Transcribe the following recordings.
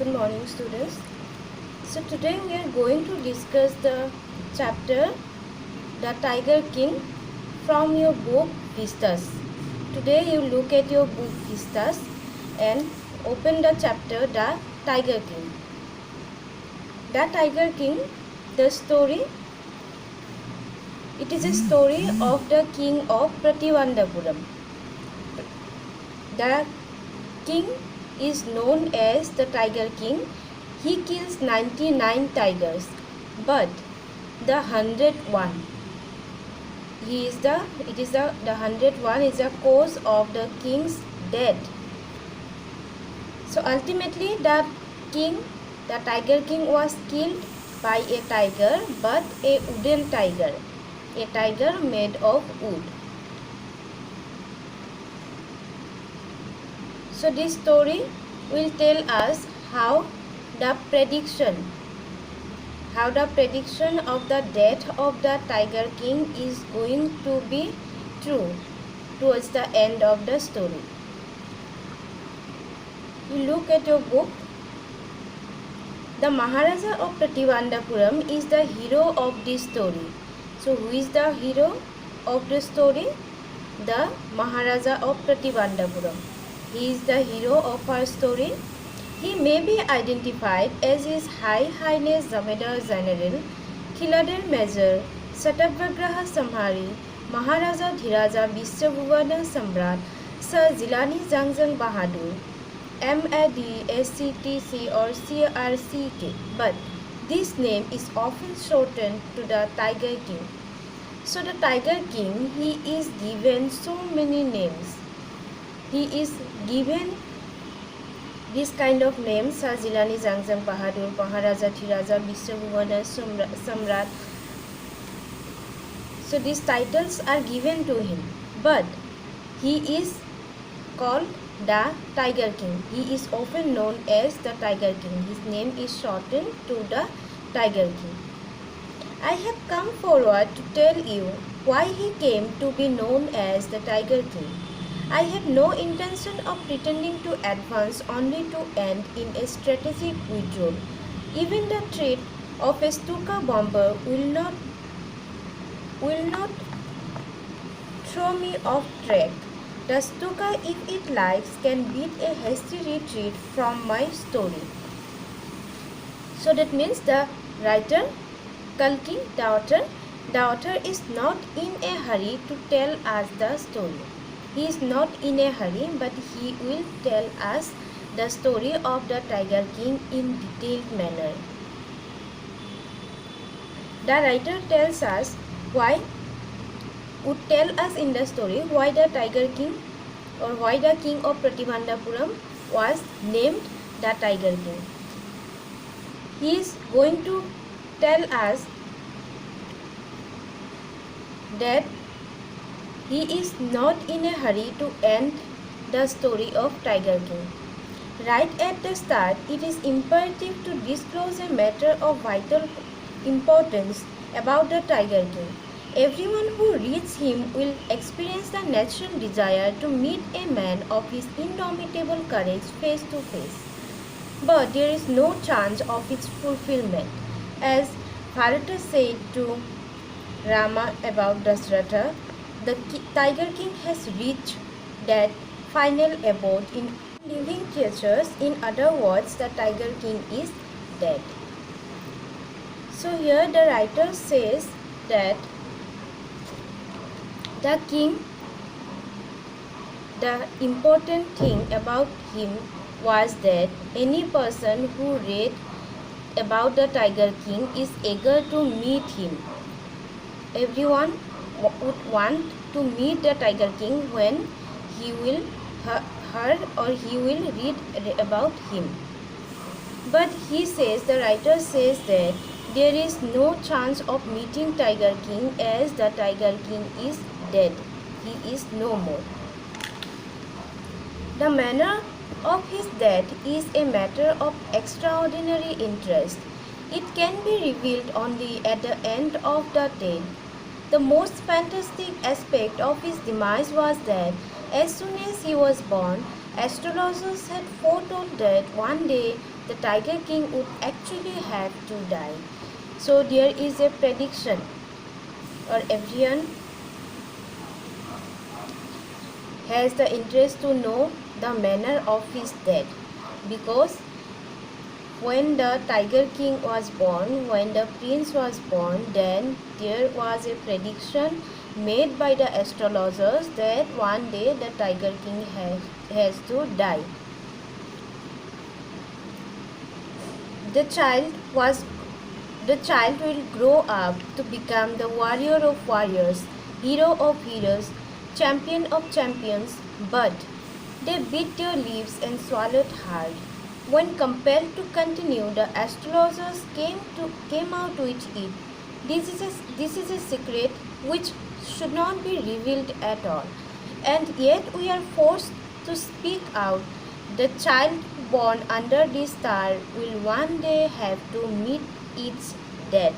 Good morning, students. So today we are going to discuss the chapter The Tiger King from your book Vistas. Today you look at your book Vistas and open the chapter The Tiger King. The Tiger King, the story. It is a story of the king of Prativandapuram. The king is known as the Tiger King. He kills 99 tigers, but the 101 the 101 is the cause of the king's death. So ultimately the Tiger King was killed by a tiger, but a wooden tiger, a tiger made of wood. So this story will tell us how the prediction of the death of the Tiger King is going to be true towards the end of the story. You look at your book. The Maharaja of Prativandapuram is the hero of this story. So who is the hero of the story? The Maharaja of Prativandapuram. He is the hero of our story. He may be identified as His High Highness Zamedar General Khiladar Major Satyagraha Samhari Maharaja Dhiraja Viswabhuvana Samrat Sir Jilani Jangjang Bahadur MAD SCTC or CRCK, but this name is often shortened to the Tiger King. So the Tiger King, he is given so many names. He is given this kind of names: Sir Jilani Jangjang Bahadur, Maharaja Dhiraja Viswabhuvana Samrat. So these titles are given to him, but he is called the Tiger King. He is often known as the Tiger King. His name is shortened to the Tiger King. I have come forward to tell you why he came to be known as the Tiger King. I have no intention of pretending to advance only to end in a strategic withdrawal. Even the threat of a Stuka bomber will not throw me off track. The Stuka, if it likes, can beat a hasty retreat from my story. So that means the writer, Kalki, the author is not in a hurry to tell us the story. He is not in a hurry, but he will tell us the story of the Tiger King in detailed manner. The writer tells us would tell us in the story why the Tiger King or why the king of Prativandapuram was named the Tiger King. He is going to tell us that he is not in a hurry to end the story of Tiger King. Right at the start, it is imperative to disclose a matter of vital importance about the Tiger King. Everyone who reads him will experience the natural desire to meet a man of his indomitable courage face to face. But there is no chance of its fulfillment. As Bharata said to Rama about Dasharatha, the Tiger King has reached that final abode in living creatures. In other words, the Tiger King is dead. So here the writer says that the king, the important thing about him was that any person who read about the Tiger King is eager to meet him. Everyone would want to meet the Tiger King when he will hear or he will read about him. But he says, the writer says that there is no chance of meeting Tiger King as the Tiger King is dead. He is no more. The manner of his death is a matter of extraordinary interest. It can be revealed only at the end of the tale. The most fantastic aspect of his demise was that as soon as he was born, astrologers had foretold that one day the Tiger King would actually have to die. So there is a prediction, or everyone has the interest to know the manner of his death, because when the Tiger King was born, when the prince was born, then there was a prediction made by the astrologers that one day the Tiger King has to die. The child will grow up to become the warrior of warriors, hero of heroes, champion of champions, but they bit their lips and swallowed hard. When compelled to continue, the astrologers came out with it. This is a secret which should not be revealed at all, and yet we are forced to speak out. The child born under this star will one day have to meet its death.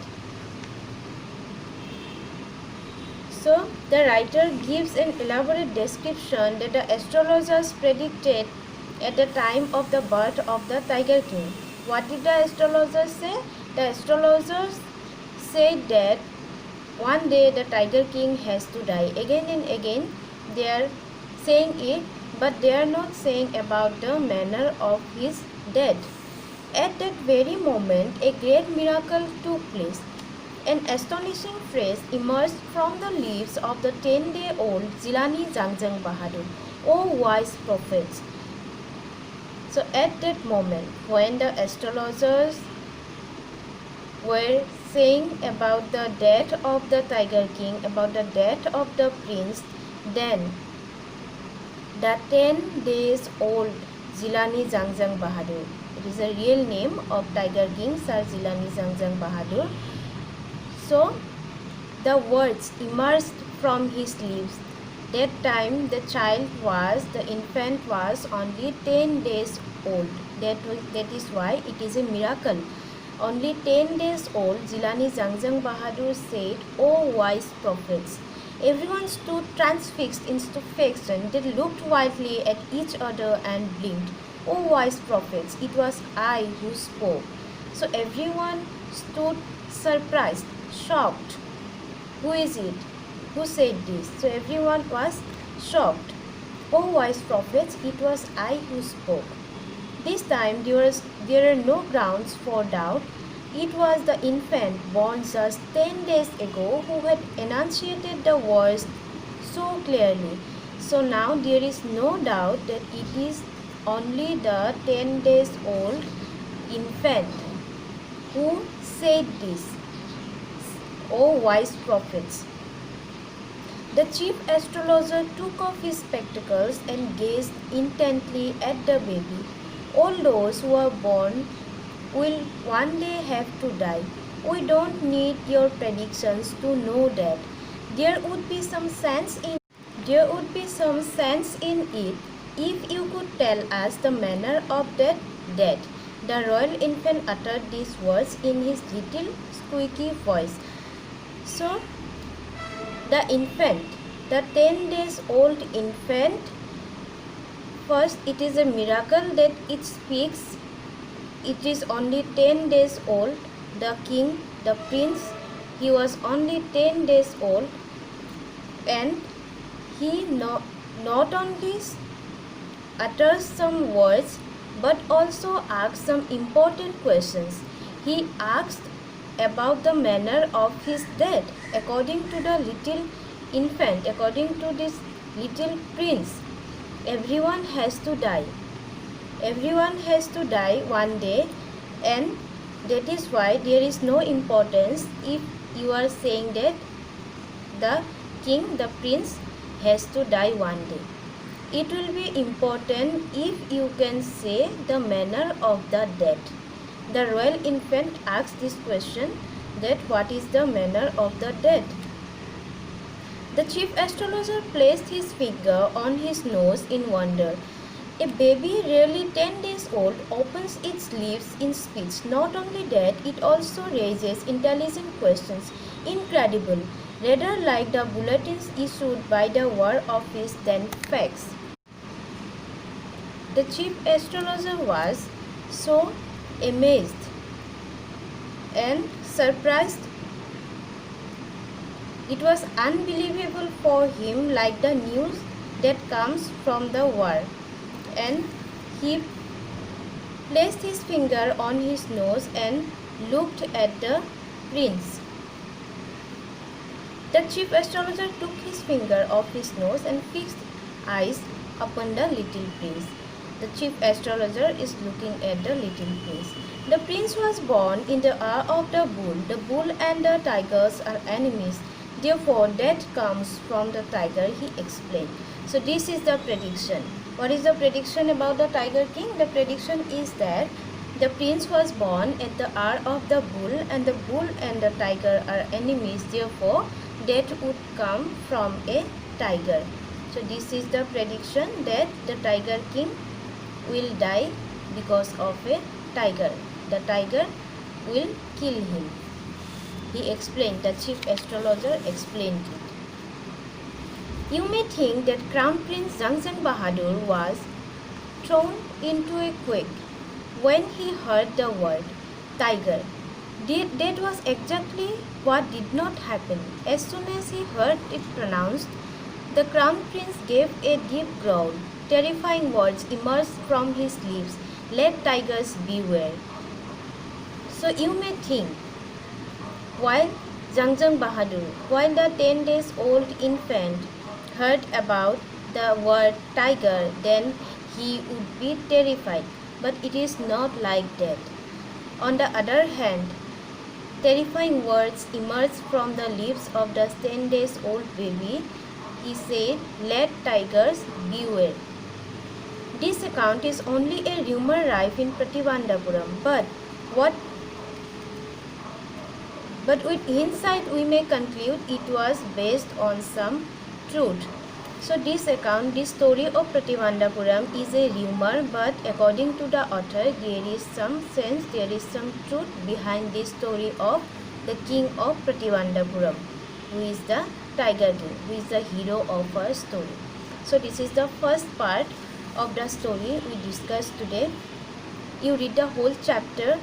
So, the writer gives an elaborate description that the astrologers predicted at the time of the birth of the Tiger King. What did the astrologers say? The astrologers said that one day the Tiger King has to die. Again and again they are saying it, but they are not saying about the manner of his death. At that very moment, a great miracle took place. An astonishing phrase emerged from the lips of the 10-day-old Jilani Jangjang Bahadur. O wise prophets! So at that moment, when the astrologers were saying about the death of the Tiger King, about the death of the prince, then the 10 days old Jilani Jangjang Bahadur, it is a real name of Tiger King, Sir Jilani Jangjang Bahadur. So the words emerged from his lips. That time the infant was only 10 days old. That is why it is a miracle. Only 10 days old, Jilani Jangjang Bahadur said, O wise prophets! Everyone stood transfixed in stupefaction. They looked wildly at each other and blinked. O wise prophets! It was I who spoke. So everyone stood surprised, shocked. Who is it? Who said this? So everyone was shocked. O wise prophets! It was I who spoke. This time there are no grounds for doubt. It was the infant born just 10 days ago who had enunciated the words so clearly. So now there is no doubt that it is only the 10 days old infant who said this. O wise prophets! The chief astrologer took off his spectacles and gazed intently at the baby. All those who are born will one day have to die. We don't need your predictions to know that. There would be some sense in it if you could tell us the manner of that death. The royal infant uttered these words in his little squeaky voice. So the infant, the 10 days old infant, first, it is a miracle that it speaks. It is only 10 days old. The king, the prince, he was only 10 days old, and he not only utters some words but also asks some important questions. He asked about the manner of his death according to the little infant, according to this little prince. Everyone has to die. Everyone has to die one day, and that is why there is no importance if you are saying that the king, the prince, has to die one day. It will be important if you can say the manner of the death. The royal infant asked this question, that what is the manner of the death? The chief astrologer placed his finger on his nose in wonder. A baby rarely 10 days old opens its lips in speech. Not only that, it also raises intelligent questions. Incredible, rather like the bulletins issued by the War Office than facts. The chief astrologer was so amazed and surprised. It was unbelievable for him, like the news that comes from the war. And he placed his finger on his nose and looked at the prince. The chief astrologer took his finger off his nose and fixed eyes upon the little prince. The chief astrologer is looking at the little prince. The prince was born in the hour of the bull. The bull and the tigers are enemies. Therefore, death comes from the tiger, he explained. So this is the prediction. What is the prediction about the Tiger King? The prediction is that the prince was born at the hour of the bull, and the bull and the tiger are enemies. Therefore, death would come from a tiger. So this is the prediction that the Tiger King will die because of a tiger. The tiger will kill him. He explained, the chief astrologer explained it. You may think that Crown Prince Zhangzheng Bahadur was thrown into a quake when he heard the word tiger. That was exactly what did not happen. As soon as he heard it pronounced, the Crown Prince gave a deep growl. Terrifying words emerged from his lips. Let tigers beware. So you may think, while Zhangzheng Bahadur, while the 10 days old infant heard about the word tiger, then he would be terrified. But it is not like that. On the other hand, terrifying words emerged from the lips of the 10 days old baby. He said, let tigers beware. This account is only a rumor rife in Prativandapuram, but with hindsight we may conclude it was based on some truth. So this account, this story of Prativandapuram is a rumor, but according to the author, there is some sense, there is some truth behind this story of the king of Prativandapuram, who is the Tiger King, who is the hero of our story. So this is the first part of the story we discussed today. You read the whole chapter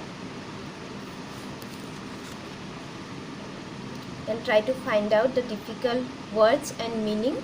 and try to find out the difficult words and meaning.